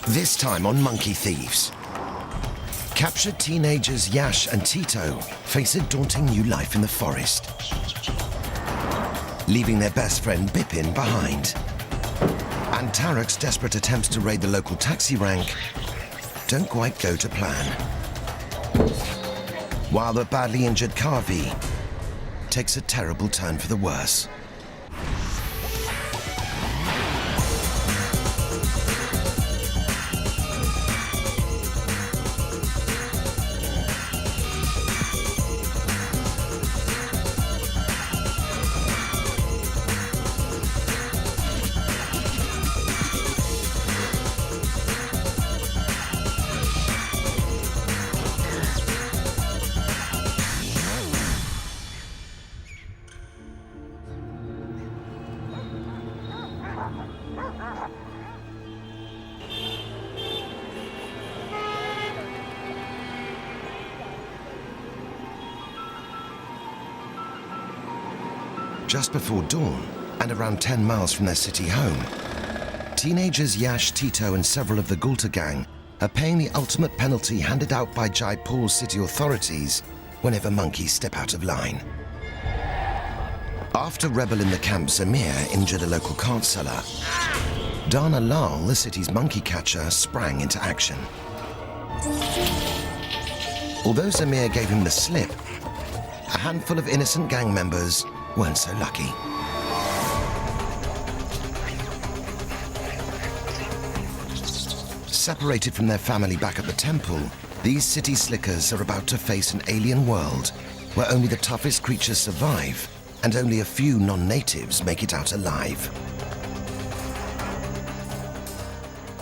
This time on Monkey Thieves. Captured teenagers Yash and Tito face a daunting new life in the forest, leaving their best friend Bipin behind. And Tarek's desperate attempts to raid the local taxi rank don't quite go to plan. While the badly injured Kavi takes a terrible turn for the worse. Just before dawn, and around 10 miles from their city home, teenagers Yash, Tito, and several of the Gulta gang are paying the ultimate penalty handed out by Jaipur's city authorities whenever monkeys step out of line. After rebel in the camp Zamir injured a local cart seller, Dana Lal, the city's monkey catcher, sprang into action. Although Zamir gave him the slip, a handful of innocent gang members weren't so lucky. Separated from their family back at the temple, these city slickers are about to face an alien world where only the toughest creatures survive and only a few non-natives make it out alive.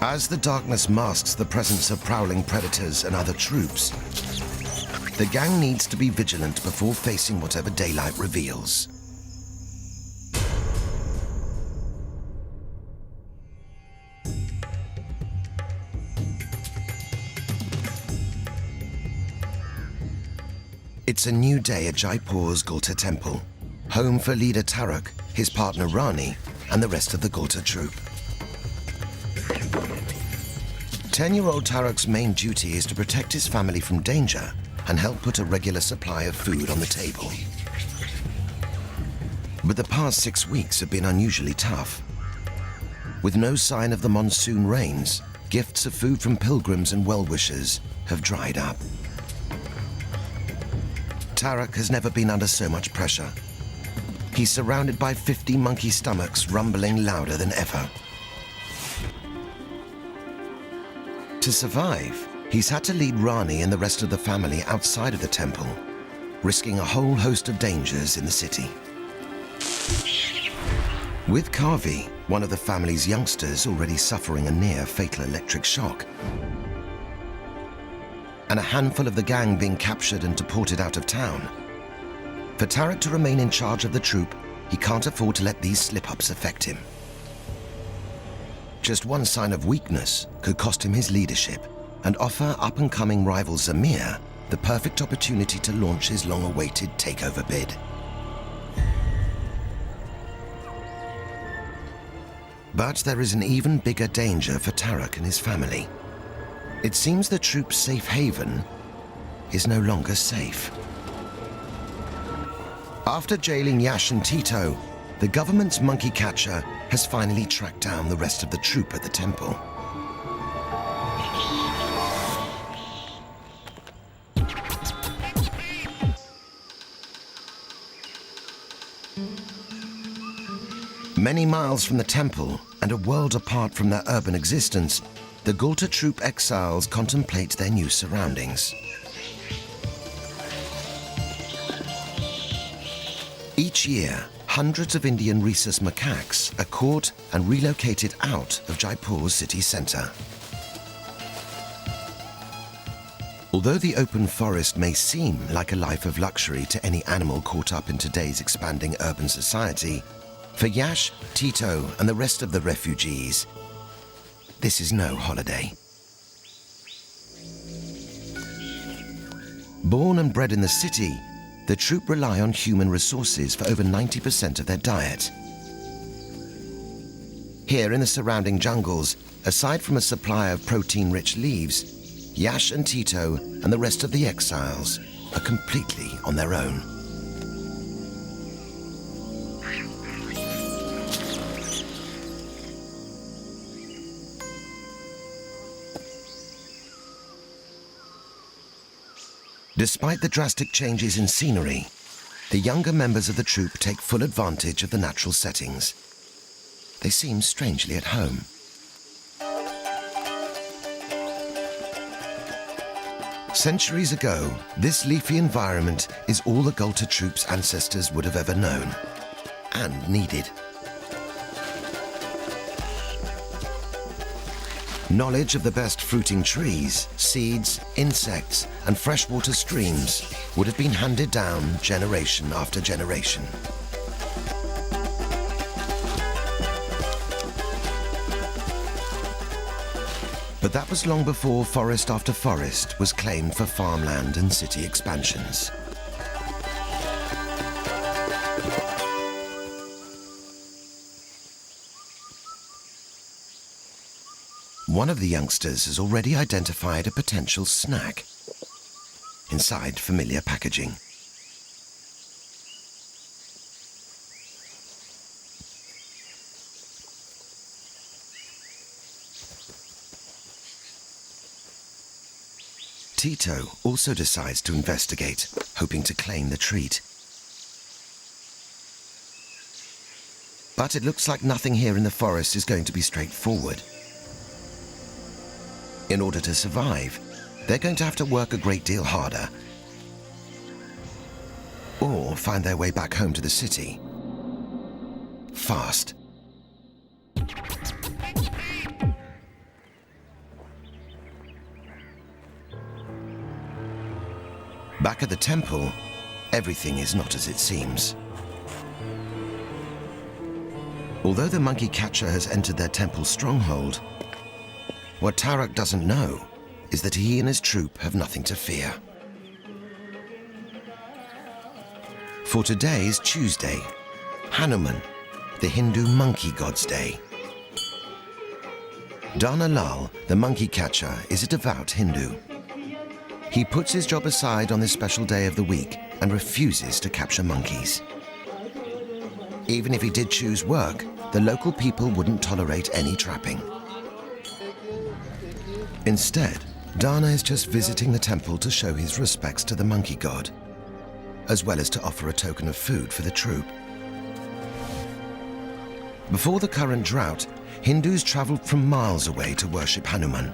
As the darkness masks the presence of prowling predators and other troops, the gang needs to be vigilant before facing whatever daylight reveals. It's a new day at Jaipur's Gulta temple, home for leader Tarak, his partner Rani, and the rest of the Gulta troop. 10-year-old Tarak's main duty is to protect his family from danger and help put a regular supply of food on the table. But the past 6 weeks have been unusually tough. With no sign of the monsoon rains, gifts of food from pilgrims and well-wishers have dried up. Tarak has never been under so much pressure. He's surrounded by 50 monkey stomachs rumbling louder than ever. To survive, he's had to lead Rani and the rest of the family outside of the temple, risking a whole host of dangers in the city. With Kavi, one of the family's youngsters already suffering a near-fatal electric shock, and a handful of the gang being captured and deported out of town, for Tarak to remain in charge of the troop, he can't afford to let these slip-ups affect him. Just one sign of weakness could cost him his leadership and offer up-and-coming rival Zamir the perfect opportunity to launch his long-awaited takeover bid. But there is an even bigger danger for Tarak and his family. It seems the troop's safe haven is no longer safe. After jailing Yash and Tito, the government's monkey catcher has finally tracked down the rest of the troop at the temple. Many miles from the temple and a world apart from their urban existence, the Gulta troop exiles contemplate their new surroundings. Each year, hundreds of Indian rhesus macaques are caught and relocated out of Jaipur's city centre. Although the open forest may seem like a life of luxury to any animal caught up in today's expanding urban society, for Yash, Tito, and the rest of the refugees, this is no holiday. Born and bred in the city, the troop rely on human resources for over 90% of their diet. Here in the surrounding jungles, aside from a supply of protein-rich leaves, Yash and Tito and the rest of the exiles are completely on their own. Despite the drastic changes in scenery, the younger members of the troupe take full advantage of the natural settings. They seem strangely at home. Centuries ago, this leafy environment is all the Gulta troupe's ancestors would have ever known and needed. Knowledge of the best fruiting trees, seeds, insects, and freshwater streams would have been handed down generation after generation. But that was long before forest after forest was claimed for farmland and city expansions. One of the youngsters has already identified a potential snack inside familiar packaging. Tito also decides to investigate, hoping to claim the treat. But it looks like nothing here in the forest is going to be straightforward. In order to survive, they're going to have to work a great deal harder, or find their way back home to the city fast. Back at the temple, everything is not as it seems. Although the monkey catcher has entered their temple stronghold, what Tarak doesn't know is that he and his troop have nothing to fear. For today is Tuesday, Hanuman, the Hindu monkey god's day. Dana Lal, the monkey catcher, is a devout Hindu. He puts his job aside on this special day of the week and refuses to capture monkeys. Even if he did choose work, the local people wouldn't tolerate any trapping. Instead, Dana is just visiting the temple to show his respects to the monkey god, as well as to offer a token of food for the troop. Before the current drought, Hindus traveled from miles away to worship Hanuman,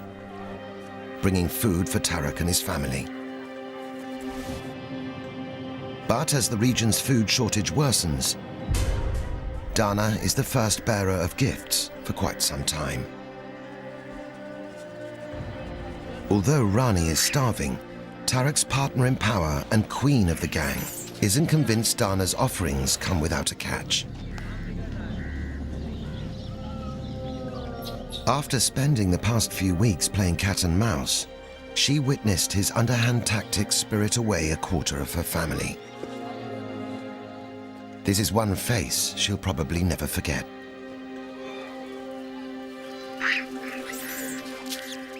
bringing food for Tarak and his family. But as the region's food shortage worsens, Dana is the first bearer of gifts for quite some time. Although Rani is starving, Tarak's partner in power and queen of the gang isn't convinced Dana's offerings come without a catch. After spending the past few weeks playing cat and mouse, she witnessed his underhand tactics spirit away a quarter of her family. This is one face she'll probably never forget.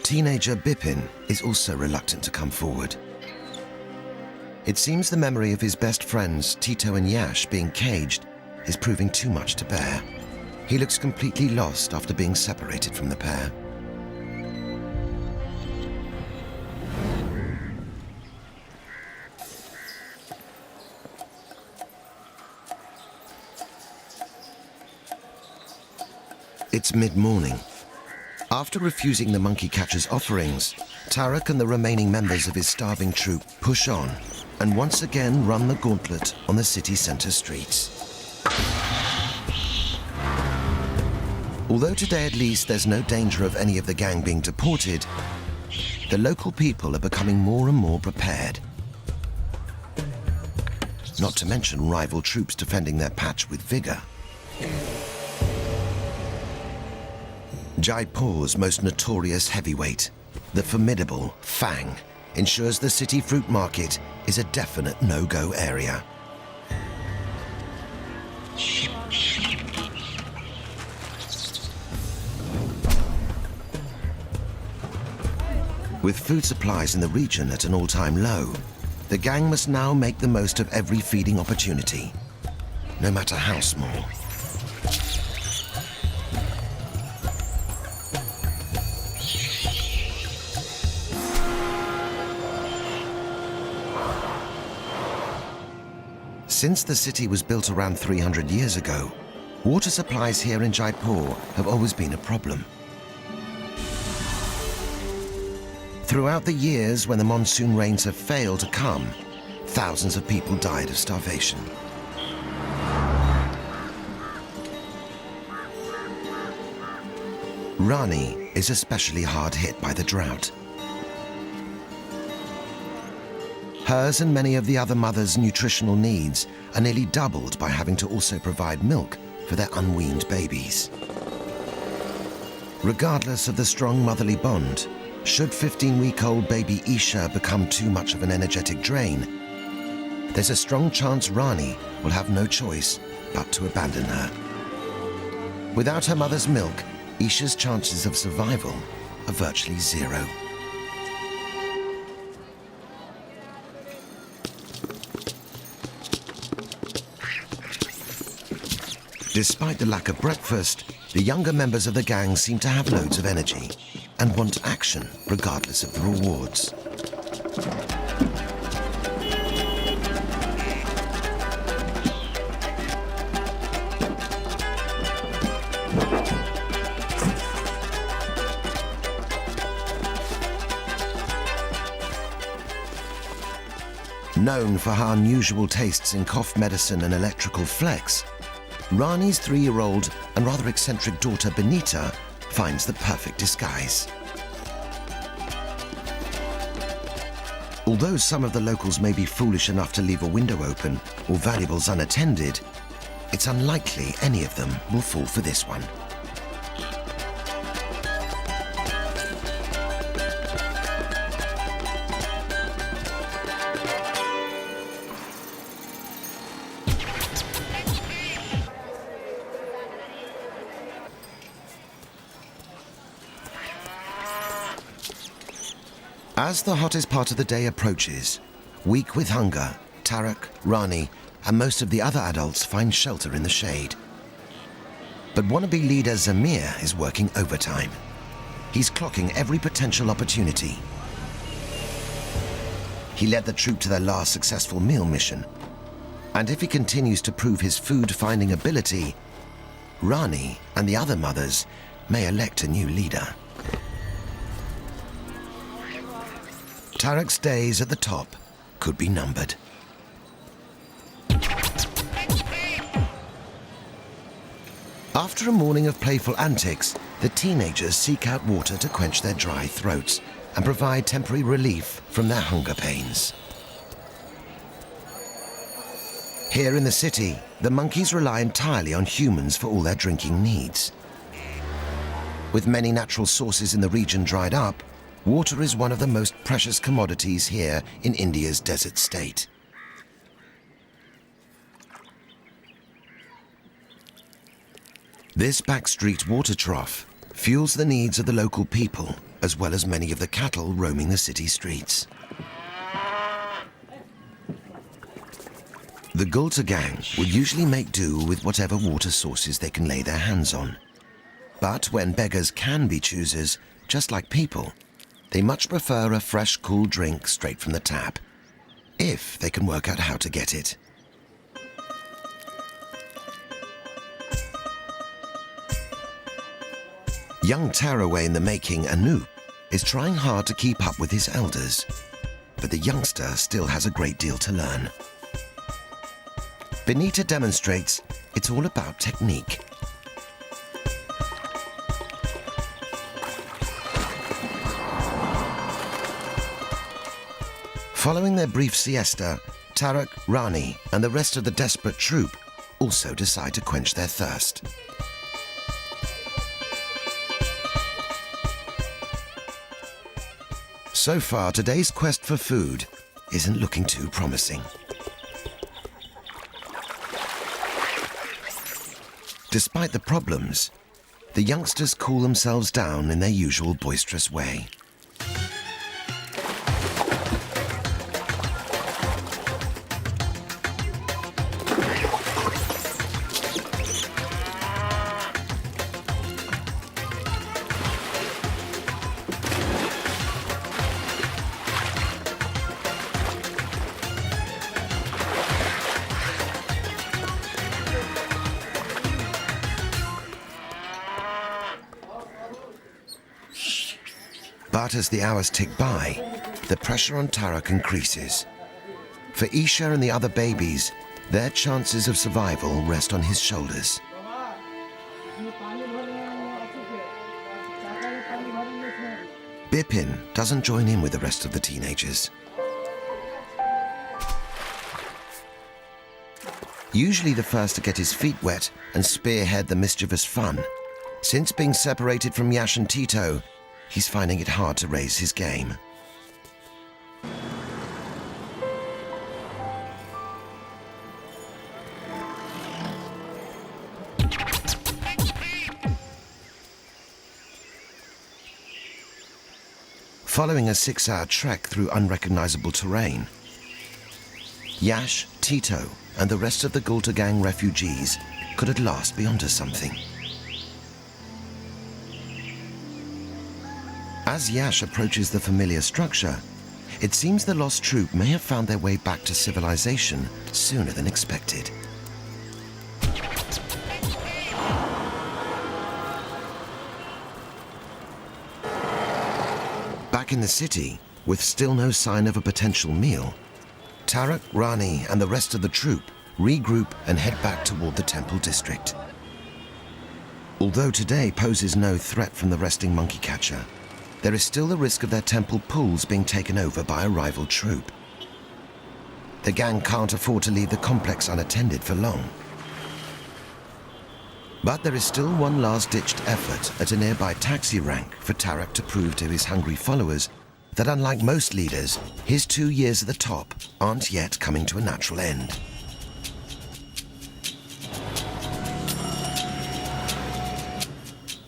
Teenager Bipin is also reluctant to come forward. It seems the memory of his best friends, Tito and Yash, being caged is proving too much to bear. He looks completely lost after being separated from the pair. It's mid-morning. After refusing the monkey catcher's offerings, Tarak and the remaining members of his starving troop push on and once again run the gauntlet on the city center streets. Although today at least there's no danger of any of the gang being deported, the local people are becoming more and more prepared. Not to mention rival troops defending their patch with vigor. Jaipur's most notorious heavyweight, the formidable Fang, ensures the city fruit market is a definite no-go area. With food supplies in the region at an all-time low, the gang must now make the most of every feeding opportunity, no matter how small. Since the city was built around 300 years ago, water supplies here in Jaipur have always been a problem. Throughout the years when the monsoon rains have failed to come, thousands of people died of starvation. Rani is especially hard hit by the drought. Hers and many of the other mothers' nutritional needs are nearly doubled by having to also provide milk for their unweaned babies. Regardless of the strong motherly bond, should 15-week-old baby Isha become too much of an energetic drain, there's a strong chance Rani will have no choice but to abandon her. Without her mother's milk, Isha's chances of survival are virtually zero. Despite the lack of breakfast, the younger members of the gang seem to have loads of energy and want action regardless of the rewards. Known for her unusual tastes in cough medicine and electrical flex, Rani's 3-year-old and rather eccentric daughter Benita finds the perfect disguise. Although some of the locals may be foolish enough to leave a window open or valuables unattended, it's unlikely any of them will fall for this one. As the hottest part of the day approaches, weak with hunger, Tarak, Rani, and most of the other adults find shelter in the shade. But wannabe leader Zamir is working overtime. He's clocking every potential opportunity. He led the troop to their last successful meal mission, and if he continues to prove his food-finding ability, Rani and the other mothers may elect a new leader. Tarak's days at the top could be numbered. After a morning of playful antics, the teenagers seek out water to quench their dry throats and provide temporary relief from their hunger pains. Here in the city, the monkeys rely entirely on humans for all their drinking needs. With many natural sources in the region dried up, water is one of the most precious commodities here in India's desert state. This backstreet water trough fuels the needs of the local people, as well as many of the cattle roaming the city streets. The Gulta gang will usually make do with whatever water sources they can lay their hands on. But when beggars can be choosers, just like people, they much prefer a fresh, cool drink straight from the tap, if they can work out how to get it. Young tearaway in the making, Anup, is trying hard to keep up with his elders, but the youngster still has a great deal to learn. Benita demonstrates it's all about technique. Following their brief siesta, Tarak, Rani, and the rest of the desperate troop also decide to quench their thirst. So far, today's quest for food isn't looking too promising. Despite the problems, the youngsters cool themselves down in their usual boisterous way. But as the hours tick by, the pressure on Tarak increases. For Isha and the other babies, their chances of survival rest on his shoulders. Bipin doesn't join in with the rest of the teenagers. Usually the first to get his feet wet and spearhead the mischievous fun, since being separated from Yash and Tito, he's finding it hard to raise his game. Following a 6-hour trek through unrecognizable terrain, Yash, Tito, and the rest of the Gulta gang refugees could at last be onto something. As Yash approaches the familiar structure, it seems the lost troop may have found their way back to civilization sooner than expected. Back in the city, with still no sign of a potential meal, Tarak, Rani, and the rest of the troop regroup and head back toward the temple district. Although today poses no threat from the resting monkey catcher, there is still the risk of their temple pools being taken over by a rival troop. The gang can't afford to leave the complex unattended for long. But there is still one last-ditched effort at a nearby taxi rank for Tarak to prove to his hungry followers that unlike most leaders, his 2 years at the top aren't yet coming to a natural end.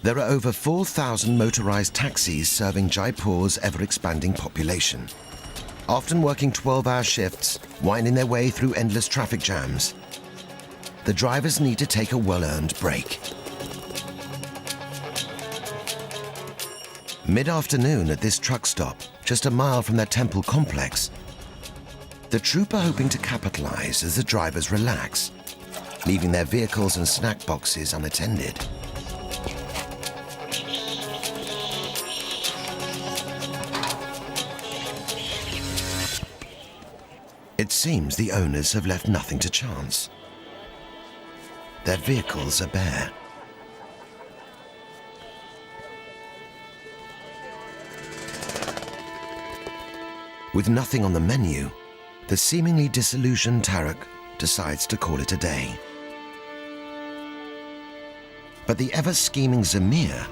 There are over 4,000 motorized taxis serving Jaipur's ever-expanding population, often working 12-hour shifts, winding their way through endless traffic jams. The drivers need to take a well-earned break. Mid-afternoon at this truck stop, just a mile from their temple complex, the troop are hoping to capitalize as the drivers relax, leaving their vehicles and snack boxes unattended. It seems the owners have left nothing to chance. Their vehicles are bare. With nothing on the menu, the seemingly disillusioned Tarak decides to call it a day. But the ever-scheming Zamir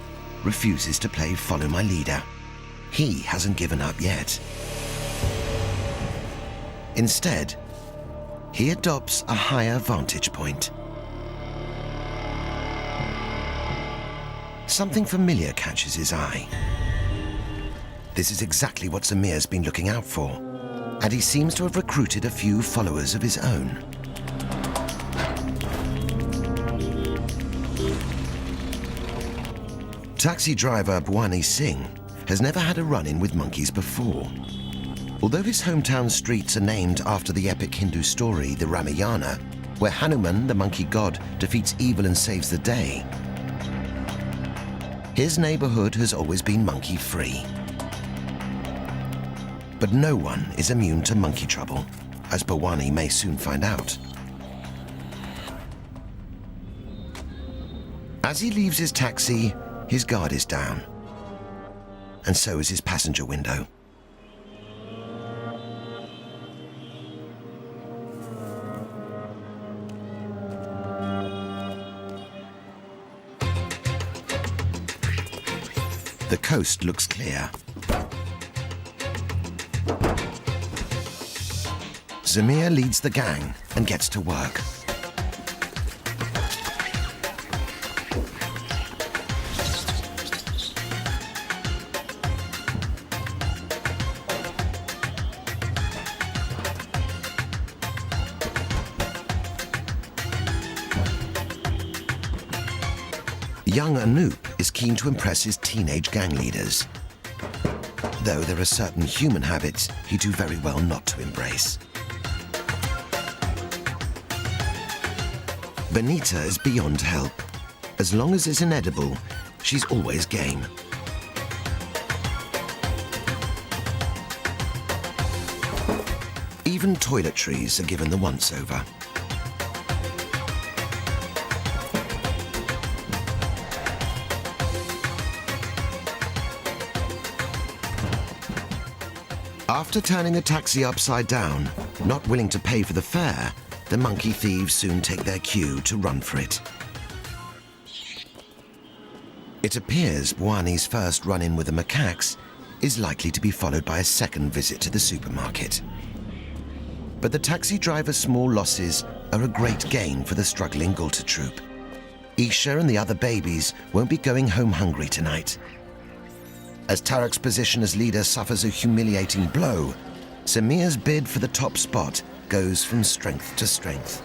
refuses to play follow my leader. He hasn't given up yet. Instead, he adopts a higher vantage point. Something familiar catches his eye. This is exactly what Zamir's been looking out for, and he seems to have recruited a few followers of his own. Taxi driver Bwani Singh has never had a run-in with monkeys before. Although his hometown streets are named after the epic Hindu story, the Ramayana, where Hanuman, the monkey god, defeats evil and saves the day, his neighborhood has always been monkey-free. But no one is immune to monkey trouble, as Bwani may soon find out. As he leaves his taxi, his guard is down, and so is his passenger window. The coast looks clear. Zamir leads the gang and gets to work. Young Anoop is keen to impress his teenage gang leaders, though there are certain human habits he'd do very well not to embrace. Benita is beyond help. As long as it's inedible, she's always game. Even toiletries are given the once-over. After turning a taxi upside down, not willing to pay for the fare, the monkey thieves soon take their cue to run for it. It appears Bwani's first run-in with the macaques is likely to be followed by a second visit to the supermarket. But the taxi driver's small losses are a great gain for the struggling Gulta troop. Isha and the other babies won't be going home hungry tonight. As Tarak's position as leader suffers a humiliating blow, Zamir's bid for the top spot goes from strength to strength.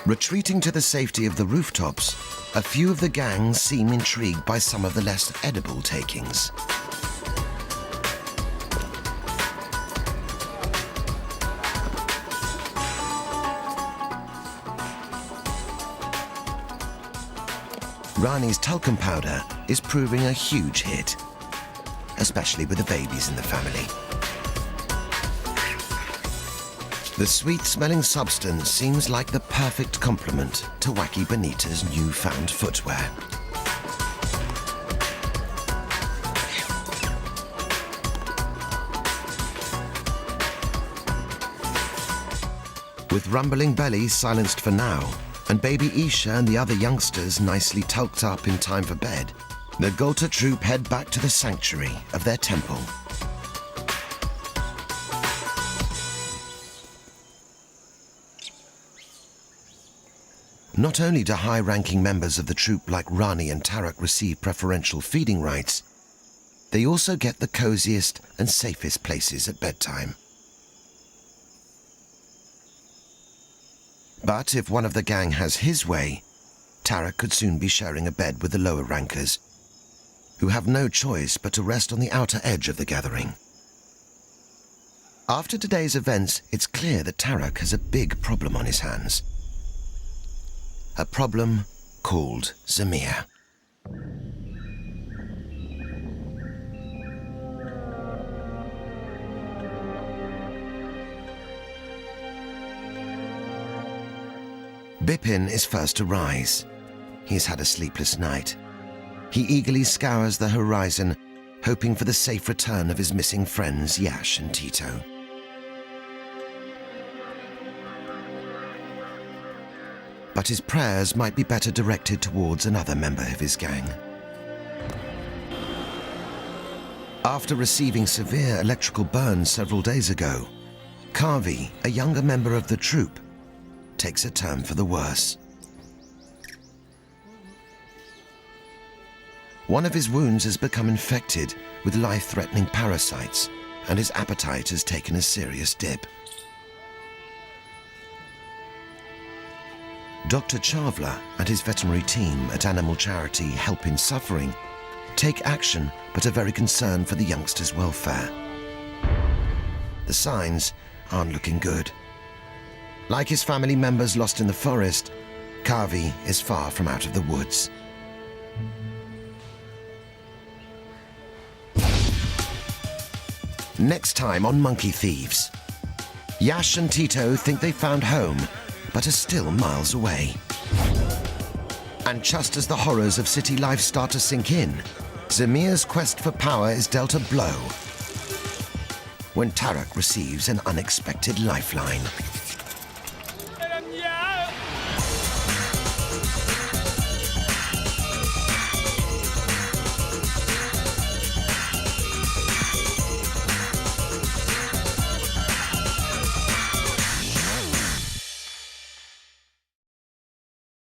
Retreating to the safety of the rooftops, a few of the gang seem intrigued by some of the less edible takings. Rani's talcum powder is proving a huge hit, especially with the babies in the family. The sweet-smelling substance seems like the perfect complement to Wacky Bonita's newfound footwear. With rumbling bellies silenced for now, and baby Isha and the other youngsters nicely tulked up in time for bed, the Gulta troop head back to the sanctuary of their temple. Not only do high-ranking members of the troop like Rani and Tarak receive preferential feeding rights, they also get the coziest and safest places at bedtime. But if one of the gang has his way, Tarak could soon be sharing a bed with the lower rankers, who have no choice but to rest on the outer edge of the gathering. After today's events, it's clear that Tarak has a big problem on his hands. A problem called Zamir. Bipin is first to rise. He's had a sleepless night. He eagerly scours the horizon, hoping for the safe return of his missing friends Yash and Tito. But his prayers might be better directed towards another member of his gang. After receiving severe electrical burns several days ago, Kavi, a younger member of the troop, takes a turn for the worse. One of his wounds has become infected with life-threatening parasites, and his appetite has taken a serious dip. Dr. Chavla and his veterinary team at animal charity Help in Suffering take action, but are very concerned for the youngster's welfare. The signs aren't looking good. Like his family members lost in the forest, Kavi is far from out of the woods. Next time on Monkey Thieves, Yash and Tito think they found home, but are still miles away. And just as the horrors of city life start to sink in, Zamir's quest for power is dealt a blow when Tarak receives an unexpected lifeline.